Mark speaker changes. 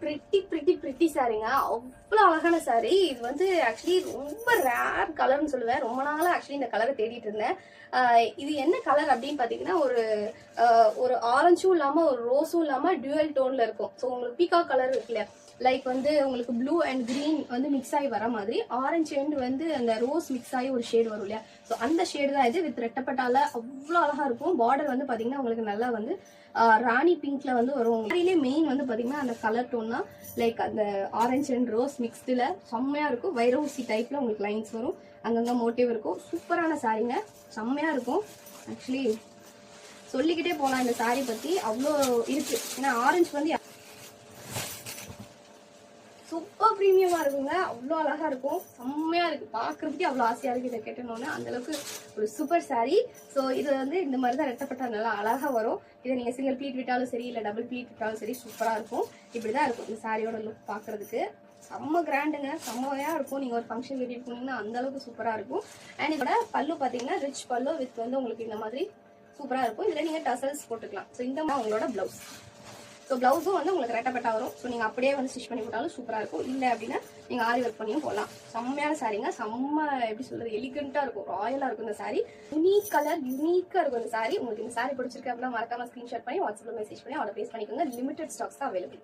Speaker 1: Pretty சாரீங்க. அவ்வளோ அழகான சாரீ. இது வந்து ஆக்சுவலி ரொம்ப ரேர் கலர்னு சொல்லுவேன். ரொம்ப நாளா ஆக்சுவலி இந்த கலரை தேடிட்டு இருந்தேன். இது என்ன கலர் அப்படின்னு பார்த்தீங்கன்னா, ஒரு ஆரஞ்சும் இல்லாமல் ஒரு ரோஸும் இல்லாமல் டியூவல் டோனில் இருக்கும். ஸோ உங்களுக்கு பீகாக் கலர் இருக்குல்ல, லைக் வந்து உங்களுக்கு ப்ளூ அண்ட் கிரீன் வந்து மிக்ஸ் ஆகி வர மாதிரி, ஆரஞ்சு அண்ட் வந்து அந்த ரோஸ் மிக்ஸ் ஆகி ஒரு ஷேடு வரும் இல்லையா, ஸோ அந்த ஷேடு தான் இது. வித் ரெட்டப்பட்டால அவ்வளோ அழகா இருக்கும். பார்டர் வந்து பார்த்தீங்கன்னா உங்களுக்கு நல்லா வந்து ராணி பிங்க்ல வந்து வரும். சாரிலே மெயின் வந்து பார்த்தீங்கன்னா அந்த கலர் டோன் தான். லைக் அந்த ஆரஞ்சு அண்ட் ரோஸ் மிக்ஸ்டில் செம்மையா இருக்கும். வைரவுசி டைப்ல உங்களுக்கு லைன்ஸ் வரும், அங்கங்க மோட்டிவ் இருக்கும். சூப்பரான சாரீங்க, செம்மையா இருக்கும். ஆக்சுவலி சொல்லிக்கிட்டே போகலாம் இந்த சாரீ பத்தி, அவ்வளோ இருக்கு. ஏன்னா ஆரஞ்சு வந்து சூப்பர் ப்ரீமியமா இருக்குங்க. அவ்வளோ அழகா இருக்கும், செம்மையா இருக்கு. பாக்குறதுக்கே அவ்வளோ ஆசையா இருக்கு இதை கேட்டோன்னு. அந்த அளவுக்கு ஒரு சூப்பர் சாரீ. ஸோ இது வந்து இந்த மாதிரி தான் ரெட்டப்பட்டா நல்லா அழகா வரும். இதை நீங்க சிங்கிள் ப்ளீட் விட்டாலும் சரி, இல்லை டபுள் ப்ளீட் விட்டாலும் சரி, சூப்பரா இருக்கும். இப்படிதான் இருக்கும் இந்த சாரியோட லுக் பாக்குறதுக்கு. செம்ம கிராண்டுங்க, செம்மையா இருக்கும். நீங்க ஒரு ஃபங்க்ஷன் கட்டிட்டு போனீங்கன்னா அந்த அளவுக்கு சூப்பரா இருக்கும். அண்ட் இதோட பல்லு பாத்தீங்கன்னா ரிச் பல்லு வித் வந்து உங்களுக்கு இந்த மாதிரி சூப்பரா இருக்கும். இதுல நீங்க டசல்ஸ் போட்டுக்கலாம். ஸோ இந்த மாதிரி உங்களோட பிளவுஸ். ஸோ பிளவுஸும் வந்து உங்களுக்கு ரெட்டப்பட்டா வரும். ஸோ நீங்கள் அப்படியே வந்து ஸ்டிச் பண்ணி போட்டாலும் சூப்பராக இருக்கும். இல்லை அப்படின்னா நீங்கள் ஆரி ஒர்க் பண்ணியும் போடலாம். செம்மையான சாரீங்க, செம்ம எப்படி சொல்றது, எலிகென்ட்டாக இருக்கும், ராயலாக இருக்கும் இந்த சாரீ. யூனிக் கலர், யூனிக்காக இருக்கும் இந்த சாரீ. உங்களுக்கு இந்த சாரீ பிடிச்சிருக்கு அப்படின்னா மறக்காம ஸ்க்ரீன்ஷாட் பண்ணி வாட்ஸ்அப்பில் மெசேஜ் பண்ணி ஆர்டர் பேஸ் பண்ணிக்கோங்க. லிமிடெட் ஸ்டாக்ஸ் தான் அவைலபிள்.